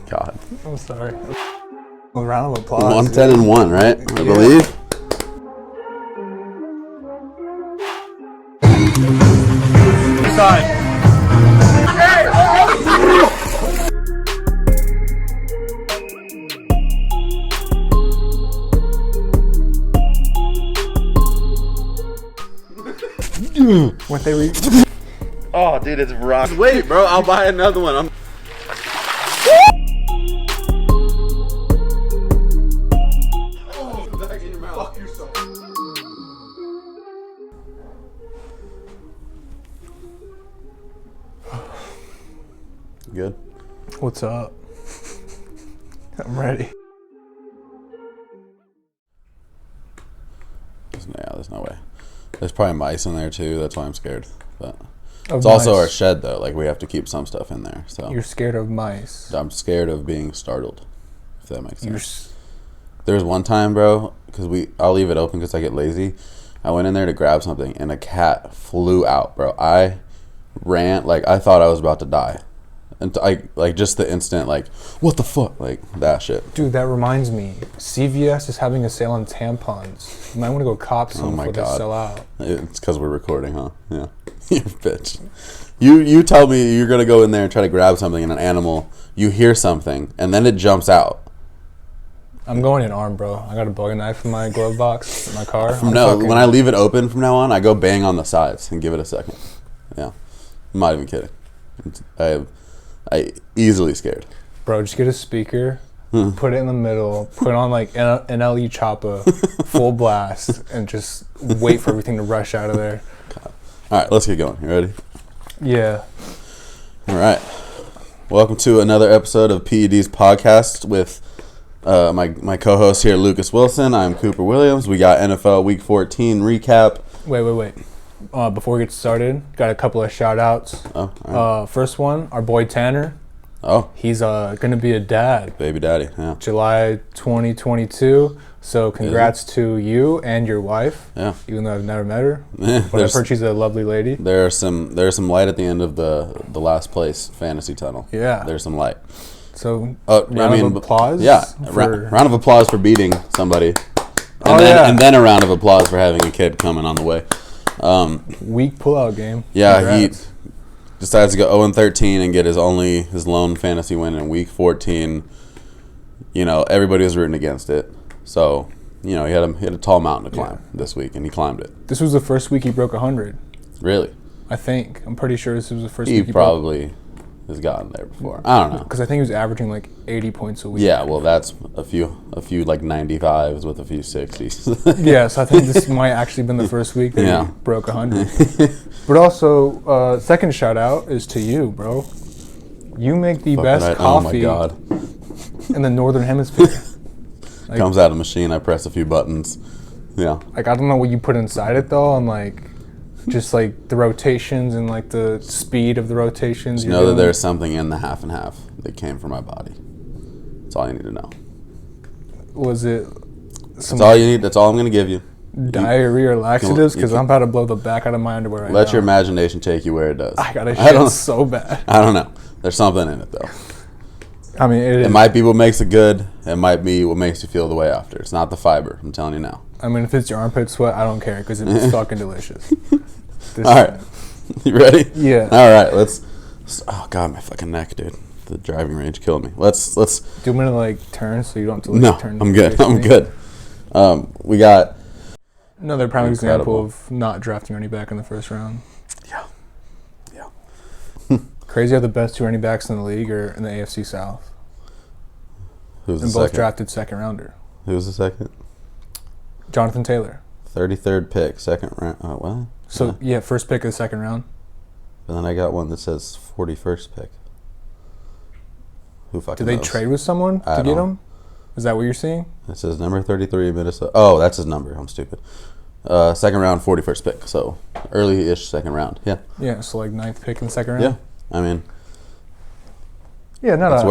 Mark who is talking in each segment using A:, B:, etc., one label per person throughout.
A: God.
B: I'm sorry. A round of applause.
A: 110-1, right? I believe.
B: Side. What they read?
A: Oh, dude, it's rock. Wait, bro, I'll buy another one. Back in your mouth. Fuck yourself. Good.
B: What's up? I'm ready.
A: There's no way. There's probably mice in there too. That's why I'm scared. But
B: Of
A: it's also
B: mice.
A: our shed though. Like we have to keep some stuff in there. So
B: You're scared of mice.
A: I'm scared of being startled. If that makes
B: You're
A: sense. There was one time, bro, because I'll leave it open because I get lazy. I went in there to grab something and a cat flew out, bro. I ran like I thought I was about to die. And I like just the instant like what the fuck, like that shit.
B: Dude, that reminds me. CVS is having a sale on tampons. You might want to go cop some before they sell out.
A: It's because we're recording, huh? Yeah. You bitch. You tell me you're gonna go in there and try to grab something in an animal. You hear something and then it jumps out.
B: I'm going in armed, bro. I got a bug knife in my glove box in my car.
A: When I leave it open from now on, I go bang on the sides and give it a second. Yeah. I'm not even kidding. I easily scared.
B: Bro, just get a speaker, put it in the middle, put on like an LE Choppa, full blast, and just wait for everything to rush out of there.
A: God. All right, let's get going. You ready?
B: Yeah.
A: All right. Welcome to another episode of PEDs podcast with my co-host here, Lucas Wilson. I'm Cooper Williams. We got NFL Week 14 recap.
B: Wait. Before we get started, got a couple of shout outs.
A: Oh, all right.
B: First one, our boy Tanner.
A: Oh.
B: He's going to be a dad.
A: Baby daddy, yeah.
B: July 2022. So congrats to you and your wife.
A: Yeah.
B: Even though I've never met her.
A: Yeah,
B: But I've heard she's a lovely lady.
A: There's some light at the end of the last place fantasy tunnel.
B: Yeah.
A: There's some light.
B: So round of applause.
A: Yeah. Round of applause for beating somebody.
B: And
A: and then a round of applause for having a kid coming on the way.
B: Weak pullout game.
A: Yeah,
B: Congrats.
A: he decides to go 0-13 and get his lone fantasy win in week 14. You know, everybody was rooting against it. So, you know, he had a tall mountain to climb this week, and he climbed it.
B: This was the first week he broke 100.
A: Really?
B: I think. I'm pretty sure this was the first
A: He
B: week
A: probably has gotten there before. I don't know.
B: Because I think he was averaging like 80 points a week.
A: Yeah, well, that's a few like 95s with a few 60s.
B: Yeah, so I think this might actually been the first week that he broke 100. But also, second shout out is to you, bro. You make the best coffee in the Northern Hemisphere.
A: Like, comes out of a machine, I press a few buttons. Yeah.
B: Like, I don't know what you put inside it, though, and like, just like the rotations and like the speed of the rotations.
A: Just know that there's something in the half and half that came from my body. That's all you need to know.
B: Was it
A: That's all you need. That's all I'm going to give you.
B: Diarrhea or laxatives? Because I'm about to blow the back out of my underwear right now.
A: Let your imagination take you where it does.
B: I got to shit so bad.
A: I don't know. There's something in it, though.
B: I mean, it
A: might be what makes it good. It might be what makes you feel the way after. It's not the fiber. I'm telling you now.
B: I mean, if it's your armpit sweat, I don't care because it's fucking delicious.
A: All right. You ready?
B: Yeah.
A: All right. Let's. Oh, God, my fucking neck, dude. The driving range killed me. Let's.
B: Do you want me to, like, turn so you don't have to, like,
A: no,
B: turn?
A: I'm good. I'm good. We got
B: another prime example of not drafting running back in the first round.
A: Yeah.
B: Crazy how the best two running backs in the league are in the AFC South.
A: Who's the
B: and
A: second?
B: both drafted second rounder.
A: Who's the second?
B: Jonathan Taylor.
A: 33rd pick, second round. Oh, well.
B: So, yeah, first pick of the second round.
A: And then I got one that says 41st pick. Who fucking
B: Did they
A: knows?
B: trade with someone to get him? Is that what you're seeing?
A: It says number 33, Minnesota. Oh, that's his number. I'm stupid. Second round, 41st pick. So, early-ish second round. Yeah.
B: Yeah, so like ninth pick in the second round?
A: Yeah. I mean,
B: yeah,
A: that's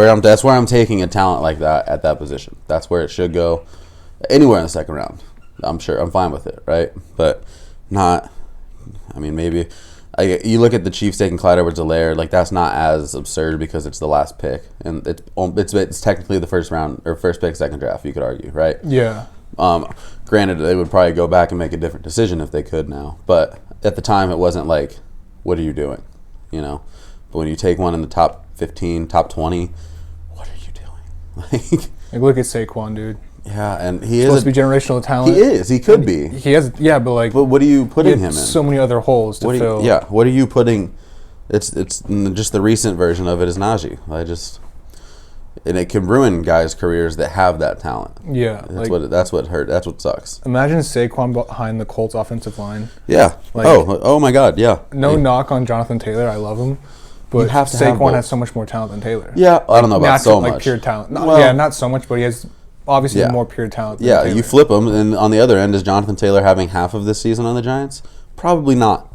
A: where I'm taking a talent like that at that position. That's where it should go. Anywhere in the second round. I'm sure I'm fine with it, right? But not. I mean, maybe You look at the Chiefs taking Clyde Edwards-Helaire, like that's not as absurd because it's the last pick, and it's technically the first round or first pick, second draft. You could argue, right?
B: Yeah.
A: Granted, they would probably go back and make a different decision if they could now, but at the time, it wasn't like, what are you doing, you know? But when you take one in the top 15, top 20, what are you doing?
B: Like look at Saquon, dude.
A: Yeah, and he is
B: supposed to be generational talent.
A: He is. He could be.
B: He has. Yeah, but like.
A: But what are you putting him in?
B: So many other holes to fill.
A: Yeah. What are you putting? It's just the recent version of it is Najee. And it can ruin guys' careers that have that talent.
B: Yeah,
A: that's what hurt. That's what sucks.
B: Imagine Saquon behind the Colts offensive line.
A: Yeah. Like, oh my God. Yeah.
B: No knock on Jonathan Taylor. I love him. But Saquon has so much more talent than Taylor.
A: Yeah, I don't know about so much.
B: Pure talent. Not so much, but he has obviously more pure talent than Taylor.
A: You flip him, and on the other end, is Jonathan Taylor having half of this season on the Giants? Probably not.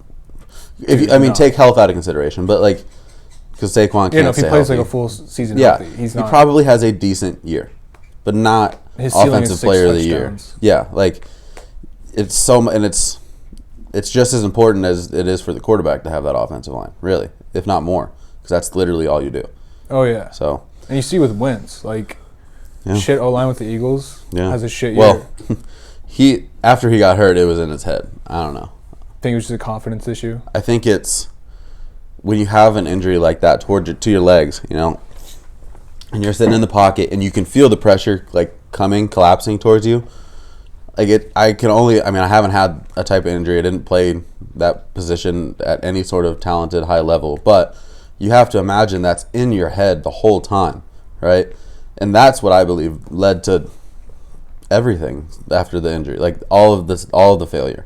A: Take health out of consideration, but like, because Saquon can't
B: if he
A: stay
B: plays
A: healthy.
B: like a full season healthy, he's not.
A: He probably has a decent year, but not
B: his offensive
A: player of the year. Yeah, like, it's just as important as it is for the quarterback to have that offensive line, really, if not more, because that's literally all you do.
B: Oh, yeah.
A: So,
B: and you see with Wentz, like, shit O-line with the Eagles has a shit year.
A: Well, after he got hurt, it was in his head. I don't know.
B: Think it was just a confidence issue?
A: I think it's when you have an injury like that to your legs, you know, and you're sitting in the pocket and you can feel the pressure like collapsing towards you. Like I haven't had a type of injury. I didn't play that position at any sort of talented high level, but you have to imagine that's in your head the whole time, right? And that's what I believe led to everything after the injury, like all of the failure.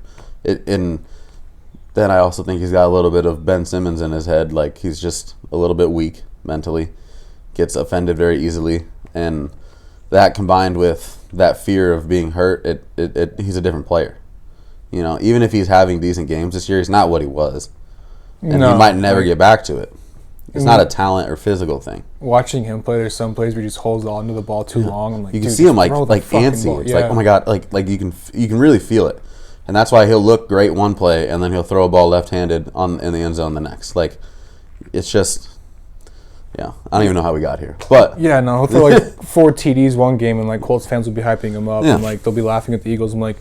A: Then I also think he's got a little bit of Ben Simmons in his head, like he's just a little bit weak mentally, gets offended very easily, and that combined with that fear of being hurt, he's a different player. You know, even if he's having decent games this year, he's not what he was, and he might never get back to it. It's not a talent or physical thing.
B: Watching him play, there's some plays where he just holds on to the ball too long. I'm like,
A: you can see him like antsy. It's like, oh my God, like you can really feel it. And that's why he'll look great one play, and then he'll throw a ball left-handed in the end zone the next. Like, it's just, I don't even know how we got here. But
B: he'll throw like 4 TDs one game, and like Colts fans will be hyping him up, and like they'll be laughing at the Eagles. I'm like,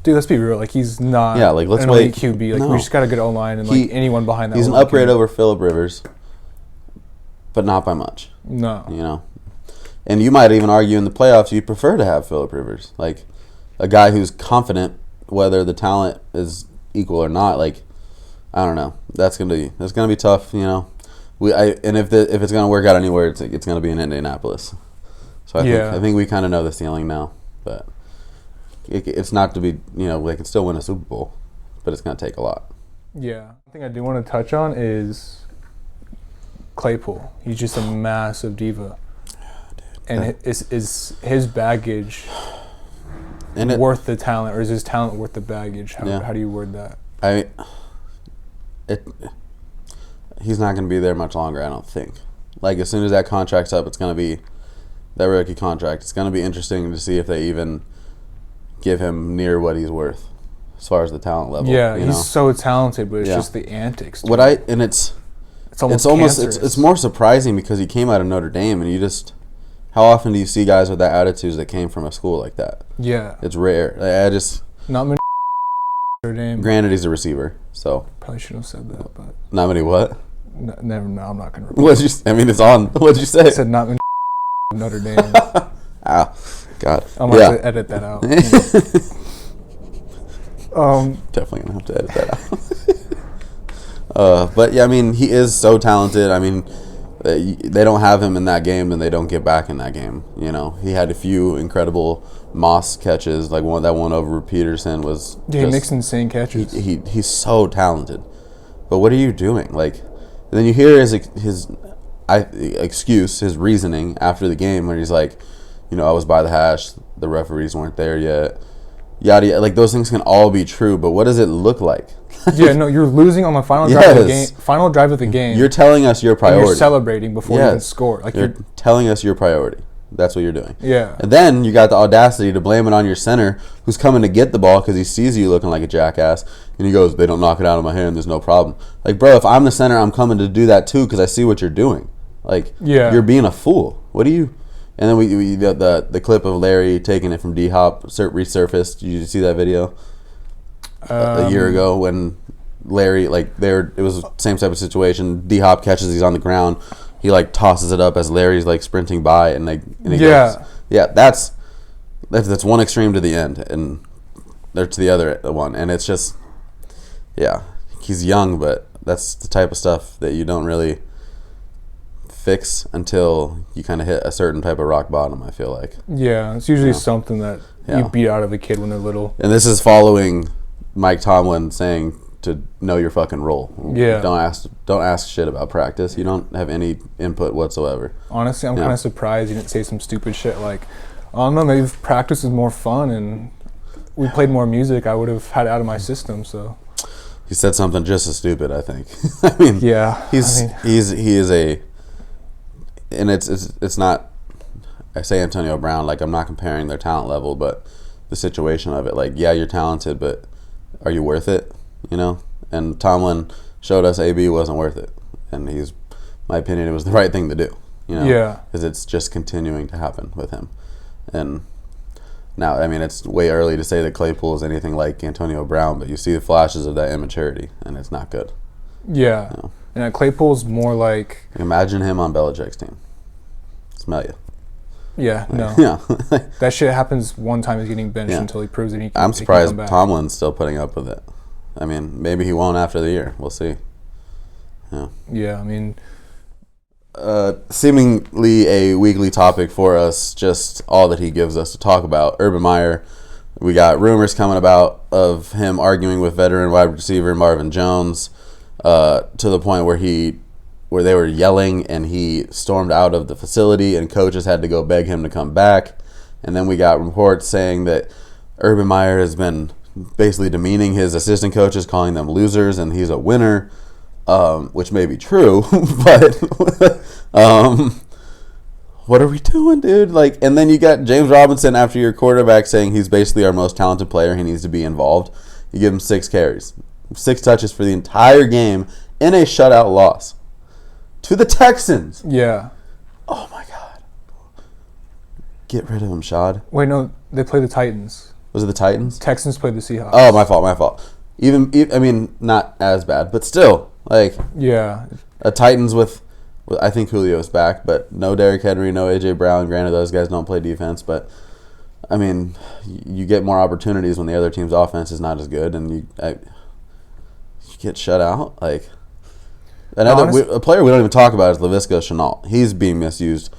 B: dude, let's be real. Like, he's not
A: let's
B: an elite QB. Like, we just got a good O-line, and like anyone behind that.
A: He's an upgrade over Phillip Rivers, but not by much.
B: No.
A: You know? And you might even argue in the playoffs you'd prefer to have Phillip Rivers. Like, a guy who's confident whether the talent is equal or not. Like, I don't know. That's gonna be tough. You know, if it's gonna work out anywhere, it's gonna be in Indianapolis. So I think we kind of know the ceiling now, but it's not to be. You know, they can still win a Super Bowl, but it's gonna take a lot.
B: Yeah, one thing I do want to touch on is Claypool. He's just a massive diva, and is his baggage worth the talent, or is his talent worth the baggage? How do you word that?
A: He's not going to be there much longer, I don't think. Like, as soon as that contract's up, it's going to be that rookie contract. It's going to be interesting to see if they even give him near what he's worth as far as the talent level.
B: Yeah, he's so talented, but it's just the antics.
A: It's more surprising because he came out of Notre Dame, and you just. How often do you see guys with that attitudes that came from a school like that?
B: Yeah.
A: It's rare.
B: Not many Notre Dame.
A: Granted, he's a receiver, so.
B: Probably shouldn't have said that, but.
A: Not many what?
B: No, I'm not going to
A: repeat. It's on. What'd you say?
B: I said not many Notre Dame.
A: Ah, God.
B: I'm going to have to edit that out.
A: Definitely going to have to edit that out. But, yeah, I mean, he is so talented. I mean, they don't have him in that game, and they don't get back in that game. You know, he had a few incredible Moss catches, like that one over Peterson was.
B: Yeah, he makes insane catches.
A: He's so talented, but what are you doing? Like, and then you hear his excuse, his reasoning after the game, where he's like, I was by the hash, the referees weren't there yet. Yada. Like, those things can all be true, but what does it look like?
B: Yeah, no, you're losing on the final drive of the game. Final drive of the game.
A: You're telling us your priority.
B: And you're celebrating before you even score. Like,
A: you're telling us your priority. That's what you're doing.
B: Yeah.
A: And then you got the audacity to blame it on your center who's coming to get the ball because he sees you looking like a jackass. And he goes, they don't knock it out of my hand. There's no problem. Like, bro, if I'm the center, I'm coming to do that too because I see what you're doing. Like, you're being a fool. What do you... And then we the clip of Larry taking it from D-Hop resurfaced. Did you see that video? A year ago when Larry, like, it was the same type of situation. D-Hop catches, he's on the ground. He, like, tosses it up as Larry's, like, sprinting by. And he goes, that's one extreme to the end. And there's the other one. And it's just, he's young, but that's the type of stuff that you don't really fix until you kind of hit a certain type of rock bottom, I feel like.
B: Yeah, it's usually something that you beat out of a kid when they're little.
A: And this is following Mike Tomlin saying to know your fucking role.
B: Yeah.
A: Don't ask shit about practice. You don't have any input whatsoever.
B: Honestly, I'm kind of surprised you didn't say some stupid shit like, I don't know, maybe if practice is more fun and we played more music, I would have had it out of my system, so.
A: He said something just as stupid, I think. I mean, he is a... And it's not, I say Antonio Brown, like, I'm not comparing their talent level, but the situation of it, like, yeah, you're talented, but are you worth it, you know? And Tomlin showed us AB wasn't worth it, and my opinion, it was the right thing to do, you know?
B: Yeah.
A: Because it's just continuing to happen with him. And now, I mean, it's way early to say that Claypool is anything like Antonio Brown, but you see the flashes of that immaturity, and it's not good.
B: Yeah.
A: You know?
B: And Claypool's more like...
A: Imagine him on Belichick's team. Smell you.
B: Yeah, no.
A: Yeah.
B: That shit happens one time he's getting benched until he proves that he can.
A: I'm surprised Tomlin's still putting up with it. I mean, maybe he won't after the year. We'll see. Yeah.
B: Yeah, I mean...
A: seemingly a weekly topic for us, just all that he gives us to talk about. Urban Meyer. We got rumors coming about of him arguing with veteran wide receiver Marvin Jones. To the point where they were yelling and he stormed out of the facility and coaches had to go beg him to come back. And then we got reports saying that Urban Meyer has been basically demeaning his assistant coaches, calling them losers, and he's a winner, which may be true, but what are we doing, dude? Like, and then you got James Robinson after your quarterback saying he's basically our most talented player, he needs to be involved. You give him 6 carries. 6 touches for the entire game in a shutout loss to the Texans.
B: Yeah.
A: Oh my God. Get rid of him, Shad.
B: Wait, no, they play the Titans.
A: Was it the Titans?
B: Texans played the Seahawks.
A: Oh, my fault. I mean, not as bad, but still, like, a Titans with I think Julio's back, but no Derrick Henry, no AJ Brown. Granted, those guys don't play defense, but I mean, you get more opportunities when the other team's offense is not as good, and you get shut out. Like, a player we don't even talk about is Laviska Shenault. He's being misused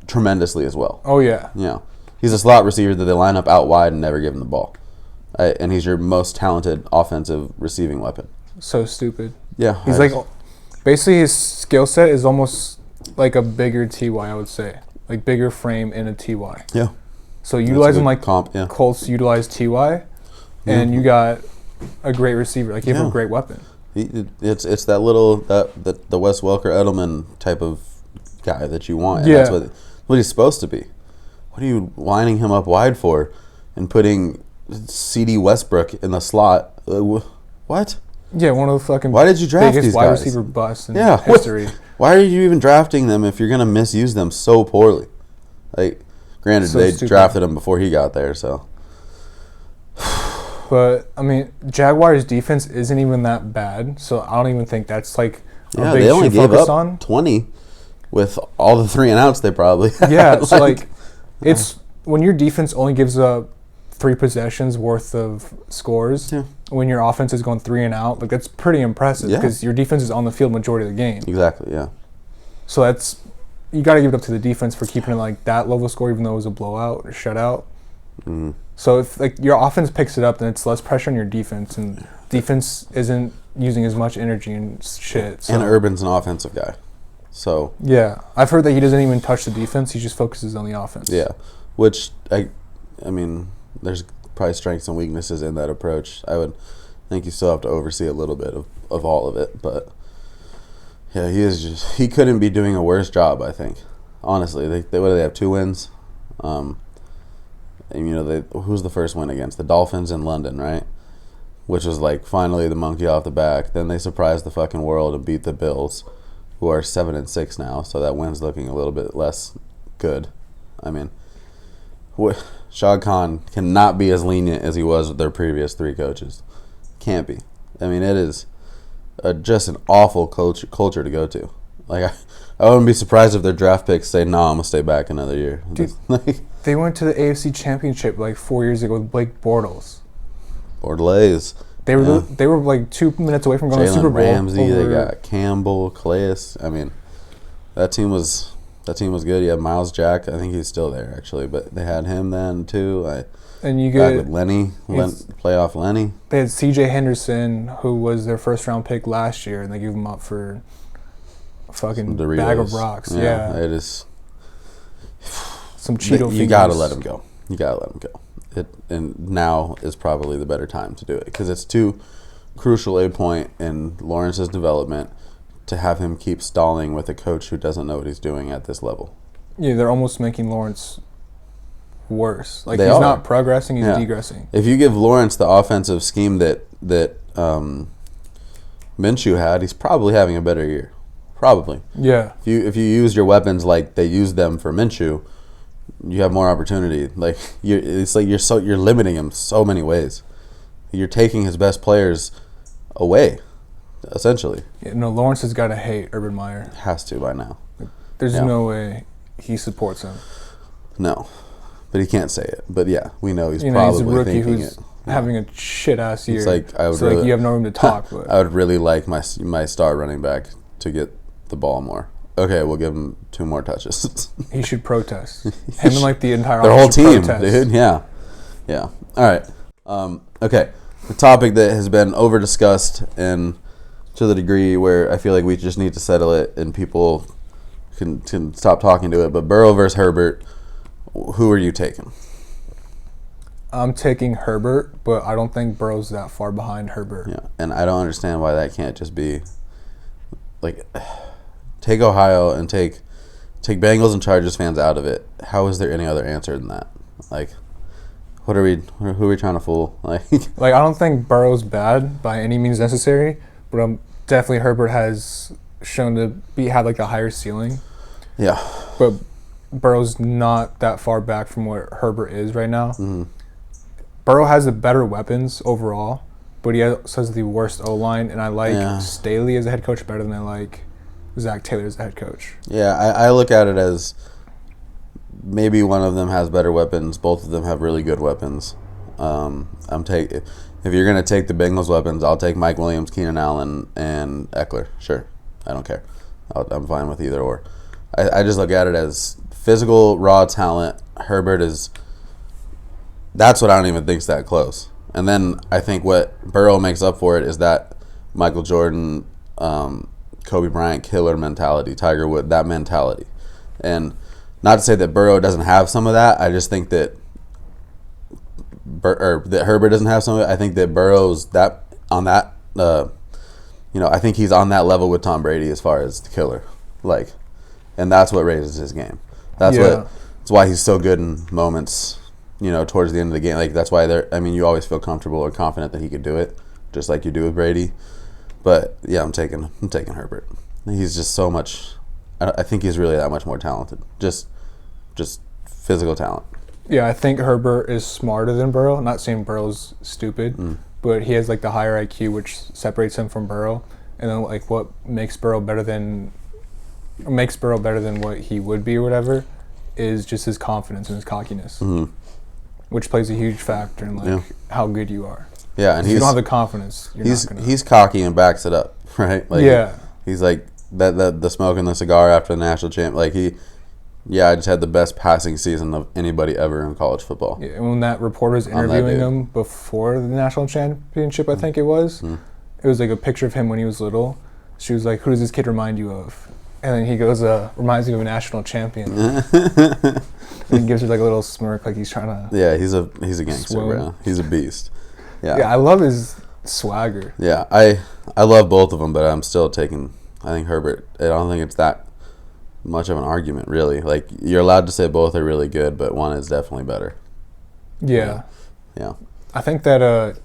A: tremendously as well.
B: Oh yeah.
A: Yeah, he's a slot receiver that they line up out wide and never give him the ball, and he's your most talented offensive receiving weapon.
B: So stupid.
A: Yeah,
B: he's basically his skill set is almost like a bigger TY, I would say, like bigger frame in a TY.
A: Yeah.
B: So utilize him like Colts utilize TY, and you got a great receiver. Like, you have a great weapon.
A: It's that little the Wes Welker Edelman type of guy that you want. And
B: yeah.
A: That's what he's supposed to be. What are you lining him up wide for and putting CD Westbrook in the slot? What?
B: Yeah, one of the fucking
A: why did you draft
B: biggest
A: these
B: wide
A: guys?
B: receiver busts in history.
A: Why are you even drafting them if you're going to misuse them so poorly? Like, granted, they drafted him before he got there, so.
B: But, I mean, Jaguars' defense isn't even that bad, so I don't even think that's, like, a big
A: they only
B: to
A: gave
B: focus
A: up
B: on.
A: 20 with all the 3 and outs they probably had.
B: Yeah, so, like, it's when your defense only gives up 3 possessions worth of scores, when your offense is going 3 and out, like, that's pretty impressive because your defense is on the field majority of the game.
A: Exactly, yeah.
B: So that's, you got to give it up to the defense for keeping it like that level of score, even though it was a blowout or shutout.
A: Mm-hmm.
B: So if like your offense picks it up, then it's less pressure on your defense, and defense isn't using as much energy and shit. So.
A: And Urban's an offensive guy, so
B: yeah, I've heard that he doesn't even touch the defense; he just focuses on the offense.
A: Yeah, which I mean, there's probably strengths and weaknesses in that approach. I would think you still have to oversee a little bit of all of it, but yeah, he couldn't be doing a worse job, I think, honestly, they what do they have? 2 wins. And who's the first win against? The Dolphins in London, right? Which was like finally the monkey off the back. Then they surprised the fucking world and beat the Bills, who are 7-6 now. So that win's looking a little bit less good. I mean, Shad Khan cannot be as lenient as he was with their previous 3 coaches. Can't be. I mean, it is just an awful culture to go to. Like, I wouldn't be surprised if their draft picks say, "No, I'm gonna stay back another year."
B: Dude, they went to the AFC Championship like 4 years ago with Blake Bortles.
A: Bortles.
B: They were like 2 minutes away from going to the Super Bowl.
A: Ramsey, they got Campbell, Calais. I mean, that team was good. You had Miles Jack. I think he's still there actually, but they had him then too.
B: And you get
A: with Lenny, playoff Lenny.
B: They had C.J. Henderson, who was their first round pick last year, and they gave him up for a fucking bag of rocks. Yeah.
A: It is.
B: Some Cheeto fingers.
A: You gotta let him go. And now is probably the better time to do it because it's too crucial a point in Lawrence's development to have him keep stalling with a coach who doesn't know what he's doing at this level.
B: Yeah, they're almost making Lawrence worse. Like, he's not progressing, he's degressing.
A: If you give Lawrence the offensive scheme that Minshew had, he's probably having a better year. Probably.
B: Yeah.
A: If you use your weapons like they used them for Minshew, you have more opportunity. Like, it's like you're limiting him so many ways. You're taking his best players away, essentially.
B: Yeah, no, Lawrence has got to hate Urban Meyer.
A: Has to by now.
B: There's no way he supports him.
A: No, but he can't say it. But yeah, we know he's probably
B: he's a rookie
A: thinking
B: who's having a shit ass year.
A: It's like
B: you have no room to talk. But
A: I would really like my star running back to get the ball more. Okay, we'll give him 2 more touches.
B: He should protest. Him and like the entire
A: their whole team,
B: protest.
A: Dude. Yeah. All right. Okay. The topic that has been over discussed and to the degree where I feel like we just need to settle it and people can stop talking to it. But Burrow versus Herbert, who are you taking?
B: I'm taking Herbert, but I don't think Burrow's that far behind Herbert.
A: Yeah, and I don't understand why that can't just be like. Take Ohio and take Bengals and Chargers fans out of it. How is there any other answer than that? Like, who are we trying to fool? Like
B: I don't think Burrow's bad by any means necessary, but definitely Herbert has shown to have like a higher ceiling.
A: Yeah.
B: But Burrow's not that far back from where Herbert is right now.
A: Mm-hmm.
B: Burrow has the better weapons overall, but he also has the worst O-line, and I like Staley as a head coach better than I like Zach Taylor as the head coach.
A: Yeah, I look at it as maybe one of them has better weapons. Both of them have really good weapons. If you're gonna take the Bengals weapons, I'll take Mike Williams, Keenan Allen, and Eckler. Sure, I don't care. I'm fine with either or. I just look at it as physical, raw talent. Herbert is. That's what I don't even think's that close. And then I think what Burrow makes up for it is that Michael Jordan. Kobe Bryant killer mentality, Tiger Woods, that mentality. And not to say that Burrow doesn't have some of that. I just think that that Herbert doesn't have some of it. I think that Burrow's I think he's on that level with Tom Brady as far as the killer. Like, and that's what raises his game. That's why he's so good in moments, towards the end of the game. Like, that's why you always feel comfortable or confident that he could do it, just like you do with Brady. But yeah, I'm taking Herbert. He's just so much. I think he's really that much more talented. Just physical talent.
B: Yeah, I think Herbert is smarter than Burrow. I'm not saying Burrow's stupid, but he has like the higher IQ, which separates him from Burrow. And then like what makes Burrow better than what he would be or whatever is just his confidence and his cockiness, which plays a huge factor in how good you are.
A: Yeah, and
B: if you don't have the confidence,
A: he's cocky and backs it up, right? Like, he's like the smoking the cigar after the national champ. Like I just had the best passing season of anybody ever in college football.
B: Yeah, and when that reporter's interviewing him before the national championship, I think it was like a picture of him when he was little. She was like, "Who does this kid remind you of?" And then he goes, "Reminds me of a national champion." And he gives her like a little smirk, like he's trying to.
A: Yeah, he's a gangster, bro. He's a beast.
B: Yeah, I love his swagger.
A: Yeah, I love both of them, but I'm still taking. I think Herbert. I don't think it's that much of an argument, really. Like, you're allowed to say both are really good, but one is definitely better.
B: Yeah.
A: Yeah.
B: I think that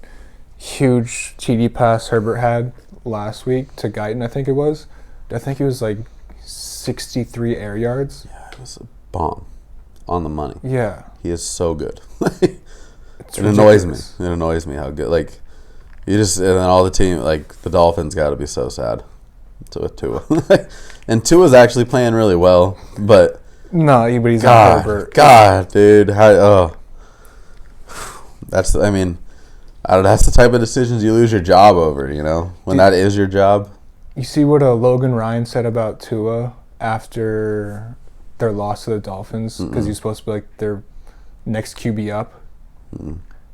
B: huge TD pass Herbert had last week to Guyton, I think it was. I think it was like 63 air yards.
A: Yeah, it was a bomb on the money.
B: Yeah.
A: He is so good. It annoys me. It annoys me how good. Like, you just, and then all the team, like, the Dolphins got to be so sad with Tua. And Tua's actually playing really well, but.
B: No, but he's not Herbert.
A: God, dude. That's the type of decisions you lose your job over, you know? When that is your job.
B: You see what Logan Ryan said about Tua after their loss to the Dolphins? Because he's supposed to be like their next QB up.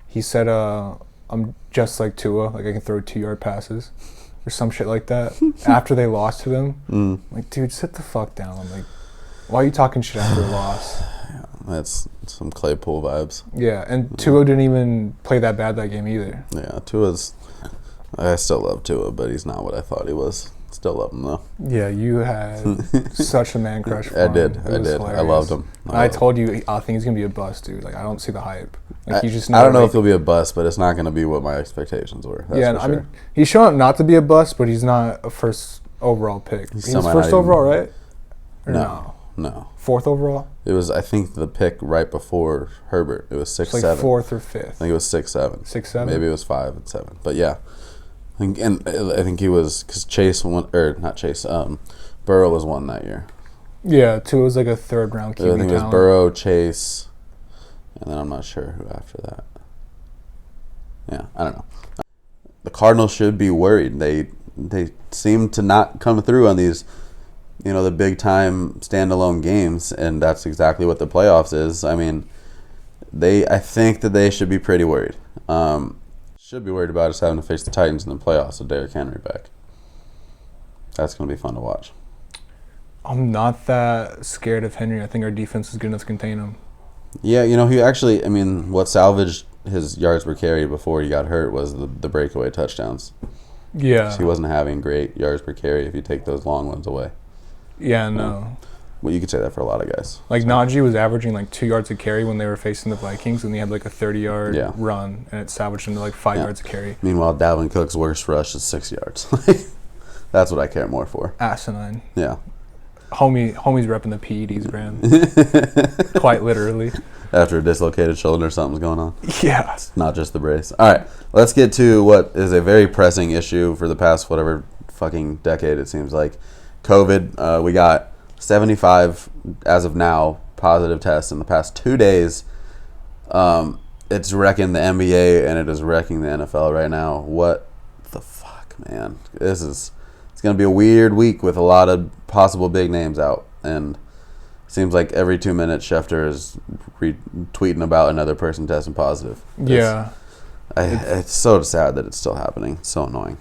B: He said, I'm just like Tua. Like, I can throw 2-yard passes or some shit like that. After they lost to them. I'm like, dude, sit the fuck down. I'm like, why are you talking shit after a loss?
A: That's some Claypool vibes.
B: Yeah, and Tua didn't even play that bad that game either.
A: Yeah, I still love Tua, but he's not what I thought he was. Still love him, though.
B: Yeah, you had such a man crush for him.
A: I did. Hilarious. I loved him.
B: I told you, I think he's going to be a bust, dude. Like, I don't see the hype. Like,
A: I don't know if he'll be a bust, but it's not going to be what my expectations were. That's for sure. I mean,
B: he's shown up not to be a bust, but he's not a first overall pick. He's first overall, right? Or
A: no.
B: Fourth overall?
A: It was, I think, the pick right before Herbert. It was 6,
B: like
A: 7.
B: Fourth or fifth.
A: I think it was 6, 7.
B: 6, 7?
A: Maybe it was 5 and 7. But yeah. I think he was, because Chase won, or not Chase, Burrow was one that year.
B: Yeah, Tua was like a third round QB.
A: I think it was Burrow, Chase, and then I'm not sure who after that. Yeah, I don't know. The Cardinals should be worried. They seem to not come through on these, the big time standalone games, and that's exactly what the playoffs is. I mean, I think that they should be pretty worried. Should be worried about us having to face the Titans in the playoffs with Derrick Henry back. That's going to be fun to watch.
B: I'm not that scared of Henry. I think our defense is good enough to contain him.
A: Yeah, he actually, what salvaged his yards per carry before he got hurt was the breakaway touchdowns.
B: Yeah.
A: He wasn't having great yards per carry if you take those long ones away.
B: Yeah, no.
A: Well, you could say that for a lot of guys.
B: Like, Najee was averaging like 2 yards a carry when they were facing the Vikings, and he had like a 30-yard run, and it salvaged him to like 5 yards a carry.
A: Meanwhile, Dalvin Cook's worst rush is 6 yards. That's what I care more for.
B: Asinine.
A: Yeah.
B: Homie's repping the PEDs brand. Quite literally.
A: After a dislocated shoulder, something's going on.
B: Yeah.
A: It's not just the brace. All right, let's get to what is a very pressing issue for the past whatever fucking decade it seems like. COVID. We got 75 as of now positive tests in the past 2 days. It's wrecking the NBA and it is wrecking the NFL right now. What the fuck, man? It's going to be a weird week with a lot of possible big names out, and it seems like every 2 minutes Schefter is retweeting about another person testing positive. It's so sad that it's still happening. It's so annoying.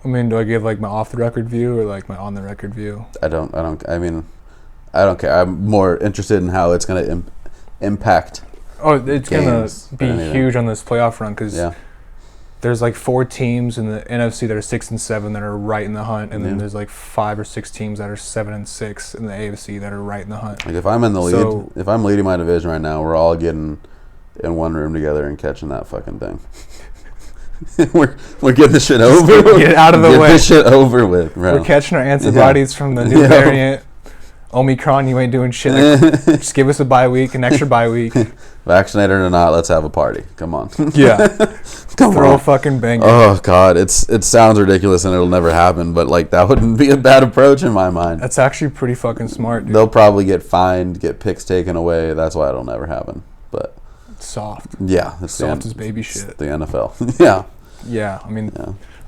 B: Do I give like my off the record view or like my on the record view?
A: I don't care. I'm more interested in how it's going to impact.
B: Oh, it's going to be huge on this playoff run because there's like 4 teams in the NFC that are 6 and 7 that are right in the hunt, and then there's like 5 or 6 teams that are 7 and 6 in the AFC that are right in the hunt.
A: Like, if I'm in the lead, if I'm leading my division right now, we're all getting in one room together and catching that fucking thing. we're getting this shit over.
B: Get it out of the way.
A: Get this shit over with, bro.
B: We're catching our antibodies from the new variant. Omicron, you ain't doing shit. Just give us a bye week, an extra bye week.
A: Vaccinated or not, let's have a party. Come on.
B: Yeah. Throw a fucking banger.
A: Oh, God. It sounds ridiculous and it'll never happen, but, like, that wouldn't be a bad approach in my mind.
B: That's actually pretty fucking smart, dude.
A: They'll probably get fined, get picks taken away. That's why it'll never happen. But
B: soft.
A: Yeah.
B: It's soft as baby shit.
A: It's the NFL. Yeah.
B: Yeah.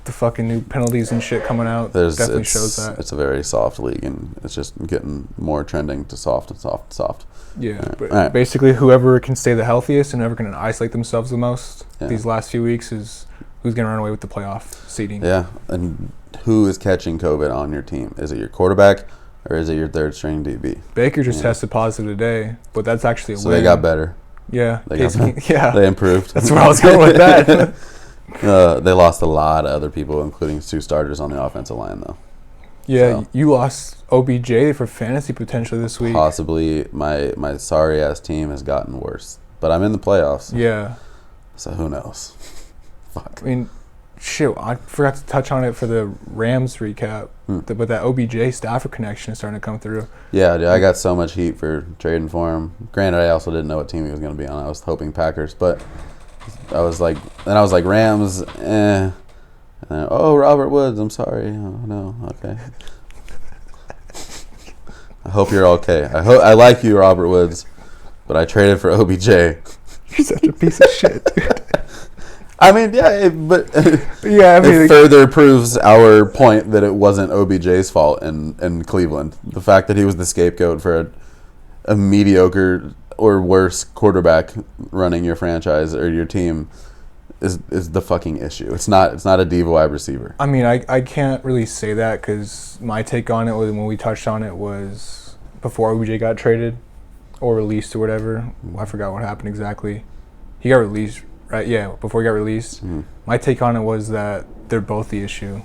B: The fucking new penalties and shit coming out definitely shows that.
A: It's a very soft league, and it's just getting more trending to soft and soft and soft.
B: Yeah, but basically whoever can stay the healthiest and whoever can isolate themselves the most these last few weeks is who's going to run away with the playoff seeding.
A: Yeah, and who is catching COVID on your team? Is it your quarterback or is it your third string DB?
B: Baker just tested positive today, but that's actually a win.
A: So they got better.
B: Yeah.
A: They improved.
B: That's where I was going with that.
A: They lost a lot of other people, including 2 starters on the offensive line, though.
B: Yeah, so. You lost OBJ for fantasy potentially this week.
A: Possibly. My sorry-ass team has gotten worse. But I'm in the playoffs.
B: Yeah.
A: So who knows? Fuck.
B: I mean, shit, I forgot to touch on it for the Rams recap. But that OBJ Stafford connection is starting to come through.
A: Yeah, dude, I got so much heat for trading for him. Granted, I also didn't know what team he was going to be on. I was hoping Packers. But I was like Rams, eh. And, Robert Woods, I'm sorry. Oh, no, okay. I hope you're okay. I like you, Robert Woods, but I traded for OBJ.
B: You're such a piece of shit, dude.
A: I mean, it further proves our point that it wasn't OBJ's fault in Cleveland. The fact that he was the scapegoat for a mediocre or worse quarterback running your franchise or your team is the fucking issue. It's not a diva wide receiver.
B: I mean, I can't really say that because my take on it was when we touched on it was before OBJ got traded or released or whatever. I forgot what happened exactly. He got released, right? Yeah, before he got released. My take on it was that they're both the issue.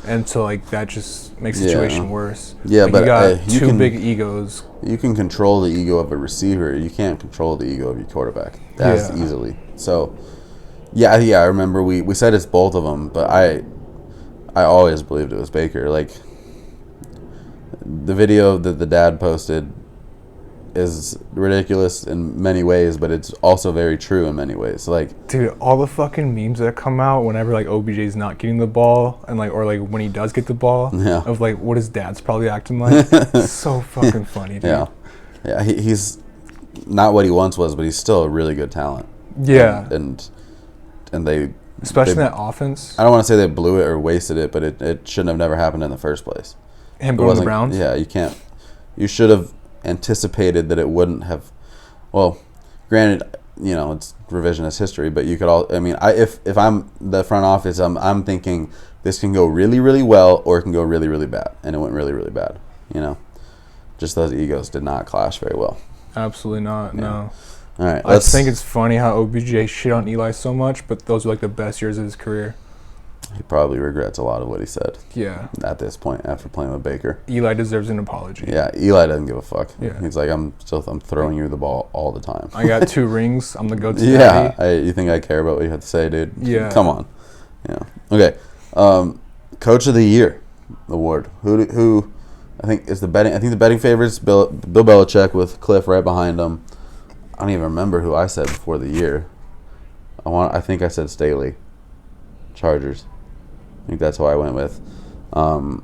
B: And so, that just makes the situation worse.
A: Yeah, but
B: you got two big egos.
A: You can control the ego of a receiver. You can't control the ego of your quarterback. That's easily. So... Yeah, I remember we said it's both of them, but I always believed it was Baker. The video that the dad posted is ridiculous in many ways, but it's also very true in many ways.
B: Dude, all the fucking memes that come out whenever OBJ's not getting the ball and or when he does get the ball of what his dad's probably acting like. It's so fucking funny, dude.
A: Yeah, he's not what he once was, but he's still a really good talent.
B: Yeah,
A: and they
B: especially in that offense.
A: I don't want to say they blew it or wasted it, but it shouldn't have never happened in the first place.
B: Him going to the Browns?
A: Yeah, you can't. You should have anticipated that it wouldn't have. Well, granted, it's revisionist history, but you could all. I mean, if I'm the front office, I'm thinking this can go really, really well or it can go really, really bad, and it went really, really bad. Just those egos did not clash very well.
B: Absolutely not. Yeah. No.
A: All right,
B: I think it's funny how OBJ shit on Eli so much, but those are the best years of his career.
A: He probably regrets a lot of what he said.
B: Yeah.
A: At this point, after playing with Baker.
B: Eli deserves an apology.
A: Yeah, Eli doesn't give a fuck.
B: Yeah.
A: He's like, I'm throwing you the ball all the time.
B: I got 2 rings. I'm the go-to.
A: Yeah. You think I care about what you have to say, dude?
B: Yeah.
A: Come on. Yeah. Okay. Coach of the Year award. Who I think is the betting? I think the betting favorites Bill Belichick with Cliff right behind him. I don't even remember who I said before the year. I think I said Staley. Chargers. I think that's who I went with. I don't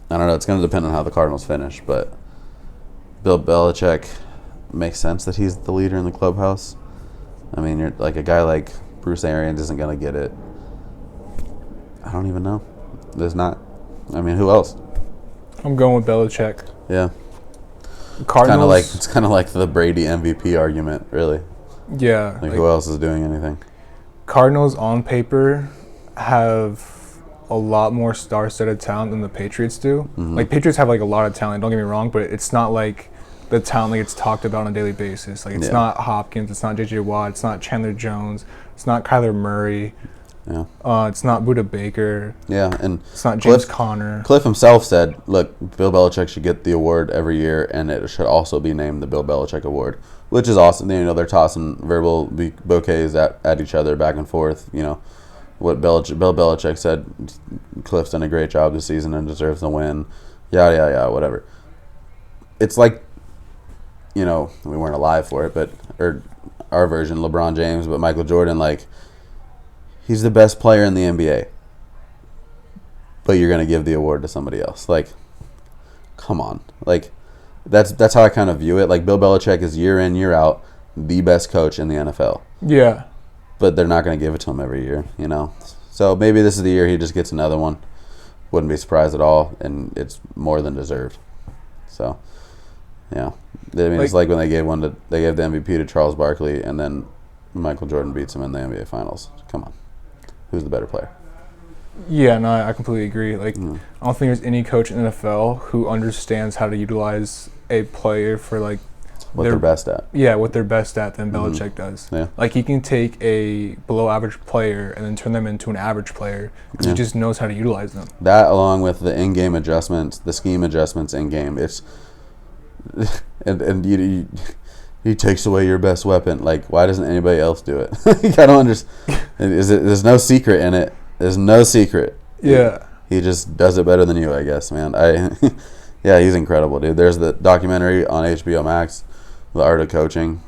A: know. It's going to depend on how the Cardinals finish, but Bill Belichick makes sense that he's the leader in the clubhouse. I mean, you're a guy like Bruce Arians isn't going to get it. I don't even know. There's not. I mean, who else?
B: I'm going with Belichick.
A: Yeah.
B: Cardinals.
A: It's kind of like the Brady MVP argument, really.
B: Yeah.
A: Who else is doing anything?
B: Cardinals on paper have a lot more star-studded talent than the Patriots do.
A: Mm-hmm.
B: Patriots have a lot of talent. Don't get me wrong, but it's not the talent that gets talked about on a daily basis. It's not Hopkins. It's not J.J. Watt. It's not Chandler Jones. It's not Kyler Murray.
A: Yeah.
B: It's not Budda Baker.
A: Yeah, and
B: it's not James Conner.
A: Cliff himself said, "Look, Bill Belichick should get the award every year, and it should also be named the Bill Belichick Award," which is awesome. They're tossing verbal bouquets at each other back and forth. What Bill Belichick said, Cliff's done a great job this season and deserves the win. Yada yada yada, whatever. It's we weren't alive for it, or our version, LeBron James, but Michael Jordan, he's the best player in the NBA, but you're going to give the award to somebody else. Come on. That's how I kind of view it. Bill Belichick is year in, year out the best coach in the NFL.
B: Yeah.
A: But they're not going to give it to him every year, So maybe this is the year he just gets another one. Wouldn't be surprised at all, and it's more than deserved. So, yeah. I mean, it's when they gave the MVP to Charles Barkley, and then Michael Jordan beats him in the NBA Finals. Come on. Who's the better player?
B: Yeah, no, I completely agree. I don't think there's any coach in the NFL who understands how to utilize a player for
A: what they're best at.
B: Yeah, what they're best at than Belichick does.
A: Yeah.
B: Like, he can take a below-average player and then turn them into an average player because he just knows how to utilize them.
A: That, along with the in-game adjustments, the scheme adjustments in-game, it's and he takes away your best weapon. Like, why doesn't anybody else do it? I don't understand. There's no secret in it. There's no secret.
B: Yeah.
A: He just does it better than you, I guess, man. Yeah, he's incredible, dude. There's the documentary on HBO Max, The Art of Coaching.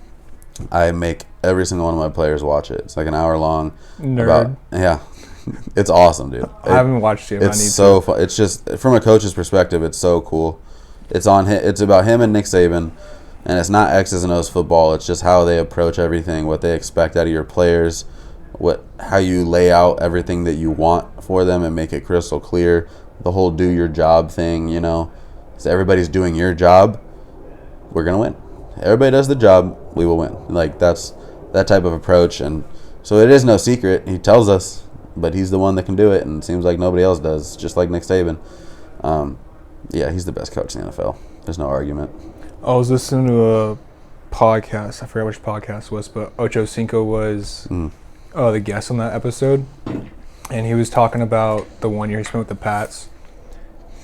A: I make every single one of my players watch it. It's like an hour long.
B: Nerd.
A: It's awesome, dude.
B: I haven't watched it.
A: It's so fun. It's just, from a coach's perspective, it's so cool. It's about him and Nick Saban, and it's not X's and O's football. It's just how they approach everything, what they expect out of your players, how you lay out everything that you want for them and make it crystal clear. The whole do your job thing, you know. So everybody's doing your job, we're going to win. Everybody does the job, we will win. Like, that's that type of approach. And so it is no secret. He tells us, but he's the one that can do it, and it seems like nobody else does, just like Nick Saban. Yeah, he's the best coach in the NFL. There's no argument.
B: I was listening to a podcast. I forgot which podcast it was, but Ocho Cinco was the guest on that episode. And he was talking about the 1 year he spent with the Pats.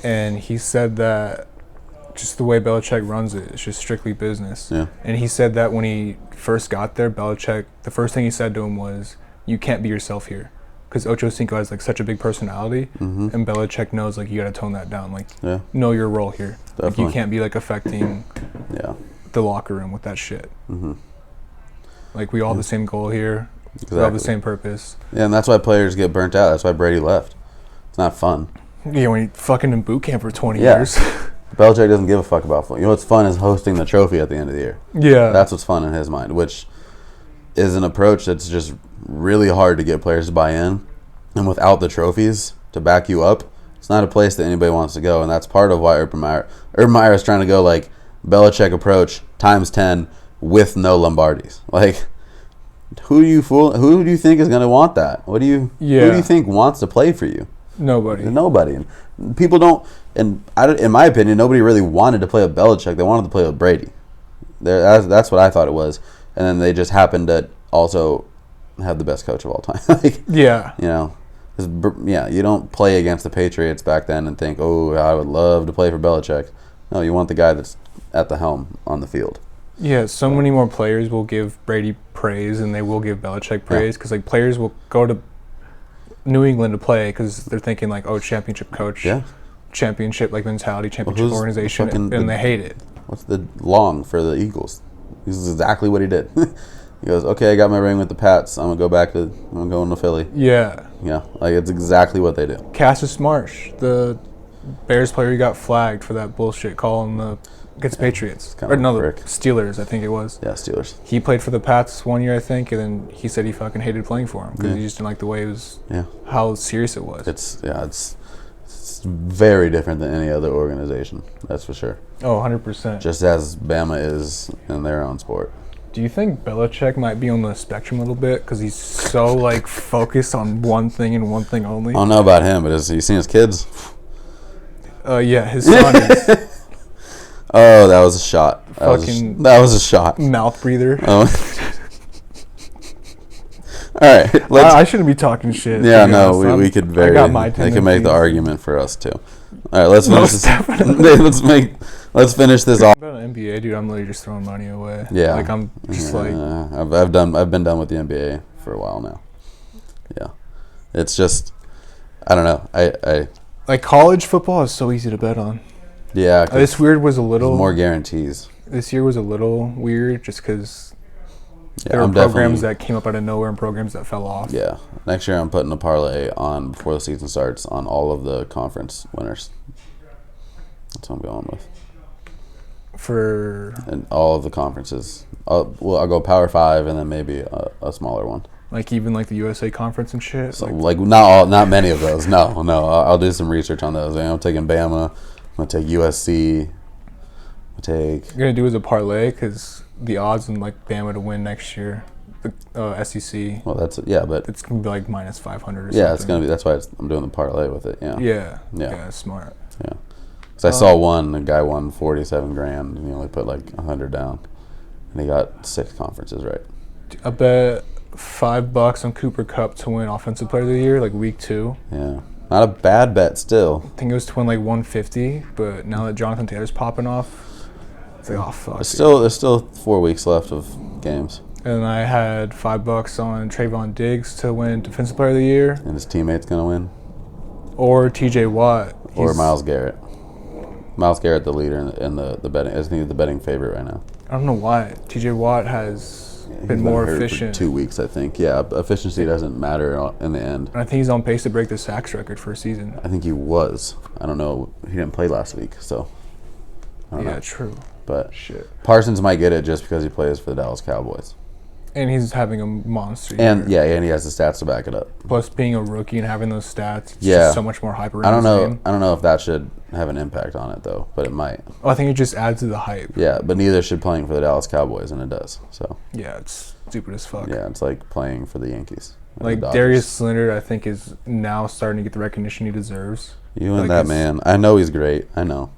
B: And he said that just the way Belichick runs it, it's just strictly business.
A: Yeah.
B: And he said that when he first got there, Belichick, the first thing he said to him was, you can't be yourself here. Because Ocho Cinco has, like, such a big personality. And Belichick knows, like, you got to tone that down. Like, know your role here. Like, you can't be, like, affecting the locker room with that shit. Like, we all have the same goal here. Exactly. We all have the same purpose.
A: Yeah, and that's why players get burnt out. That's why Brady left. It's not fun.
B: Yeah, when you're fucking in boot camp for 20 years.
A: Belichick doesn't give a fuck about football. You know what's fun is hosting the trophy at the end of the year.
B: Yeah.
A: That's what's fun in his mind, which is an approach that's just really hard to get players to buy in. And without the trophies to back you up, it's not a place that anybody wants to go. And that's part of why Urban Meyer is trying to go, like, Belichick approach times 10 with no Lombardis. Like, who do you think is going to want that? Who do you think wants to play for you? Nobody. And people don't, and in my opinion, nobody really wanted to play with Belichick. They wanted to play with Brady. That's what I thought it was. And then they just happened to also have the best coach of all time. Like,
B: yeah.
A: You know, you don't play against the Patriots back then and think, oh, I would love to play for Belichick. No, you want the guy that's at the helm on the field.
B: Yeah, so many more players will give Brady praise than they will give Belichick praise because, like, players will go to New England to play because they're thinking, like, oh, championship coach, championship, like, mentality, championship organization, and they hate it.
A: What's the long for the Eagles? This is exactly what he did. He goes, okay, I got my ring with the Pats. I'm going to Philly. Yeah. Yeah, like, it's exactly what they do.
B: Cassius Marsh, the Bears player who got flagged for that bullshit call against Patriots. Or no, the Steelers, I think it was.
A: Yeah, Steelers.
B: He played for the Pats 1 year, I think, and then he said he fucking hated playing for him because he just didn't like the way it was, how serious it was.
A: It's very different than any other organization, that's for sure.
B: Oh, 100%.
A: Just as Bama is in their own sport.
B: Do you think Belichick might be on the spectrum a little bit because he's so, like, focused on one thing and one thing only?
A: I don't know about him, but have you seen his kids?
B: Yeah, his son is.
A: Oh, that was a shot. That was a shot.
B: Mouth breather.
A: Oh. All right.
B: I shouldn't be talking shit.
A: Yeah, no, we could they can make the argument for us too. All right, let's finish this. Let's finish this off.
B: About an NBA, dude, I'm literally just throwing money away.
A: Yeah.
B: Like, I'm just
A: I've been done with the NBA for a while now. Yeah. It's just, I don't know. I
B: like, college football is so easy to bet on.
A: Yeah.
B: This was a little
A: more guarantees.
B: This year was a little weird just because there were programs that came up out of nowhere and programs that fell off.
A: Yeah. Next year I'm putting a parlay on before the season starts on all of the conference winners. That's what I'm going with. And all of the conferences. I'll go Power 5 and then maybe a smaller one.
B: Like, even like the USA Conference and shit?
A: So, like not many of those. No. I'll do some research on those. I'm taking Bama. I'm going to take USC. You're
B: going to do as a parlay because the odds in, like, Bama to win next year, the SEC.
A: Well, but
B: it's going to be like minus 500 or something.
A: Yeah, it's going to be. That's why I'm doing the parlay with it. Yeah.
B: Yeah, smart.
A: Yeah. Because I saw a guy won $47,000 and he only put like $100 down. And he got 6 conferences right.
B: I bet $5 on Cooper Kupp to win Offensive Player of the Year, like week 2.
A: Yeah. Not a bad bet still.
B: I think it was to win like 150, but now that Jonathan Taylor's popping off, it's like, oh, fuck.
A: There's still 4 weeks left of games.
B: And I had $5 on Trayvon Diggs to win Defensive Player of the Year.
A: And his teammate's going to win.
B: Or TJ Watt.
A: Or Myles Garrett. Myles Garrett, the leader in the betting. I think he's the betting favorite right now.
B: I don't know why. TJ Watt has been more efficient.
A: For 2 weeks, I think. Yeah, efficiency doesn't matter in the end.
B: And I think he's on pace to break the sacks record for a season.
A: I think he was. I don't know. He didn't play last week, so. I don't know.
B: True.
A: But
B: shit.
A: Parsons might get it just because he plays for the Dallas Cowboys.
B: And he's having a monster year.
A: And and he has the stats to back it up.
B: Plus, being a rookie and having those stats, it's just so much more hype around his name.
A: I don't know if that should have an impact on it though, but it might.
B: Oh, I think it just adds to the hype.
A: Yeah, but neither should playing for the Dallas Cowboys, and it does. So.
B: Yeah, it's stupid as fuck.
A: Yeah, it's like playing for the Yankees.
B: Like Darius Leonard, I think is now starting to get the recognition he deserves.
A: You and that man. I know he's great. I know.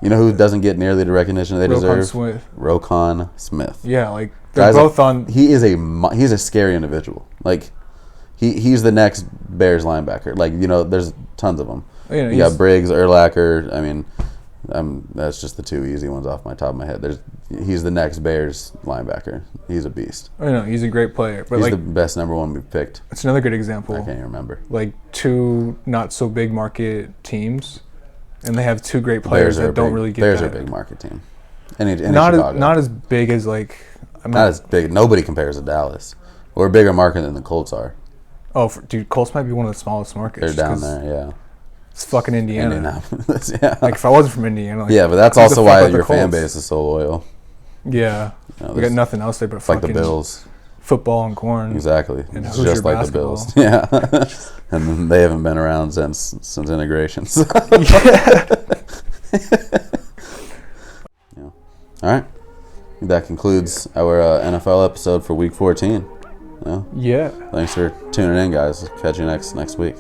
A: You know who doesn't get nearly the recognition they deserve? Roquan Smith.
B: Yeah, like they're both on.
A: He's a scary individual. Like he's the next Bears linebacker. Like there's tons of them. You got Briggs, Urlacher. I mean, that's just the 2 easy ones off my top of my head. He's the next Bears linebacker. He's a beast.
B: I know he's a great player, but
A: he's the best number 1 we've picked.
B: It's another good example.
A: I can't even remember.
B: Like 2 not so big market teams. And they have 2 great players that don't really get
A: Bears
B: that.
A: are a big market team. Any
B: not as big as like.
A: Not as big. Nobody compares to Dallas. We're a bigger market than the Colts are.
B: Oh, dude, Colts might be one of the smallest markets.
A: They're down there, yeah.
B: It's fucking Indiana.
A: Indianapolis, yeah.
B: Like if I wasn't from Indiana. Like,
A: yeah, but that's also why your fan base is so loyal.
B: Yeah. We got nothing else there but fucking.
A: Like the Bills.
B: Football and corn.
A: Exactly.
B: And
A: it's just like
B: basketball.
A: The Bills. Yeah. And they haven't been around since integration. So. Yeah. All right. That concludes our NFL episode for Week 14.
B: Yeah.
A: Thanks for tuning in, guys. Catch you next week.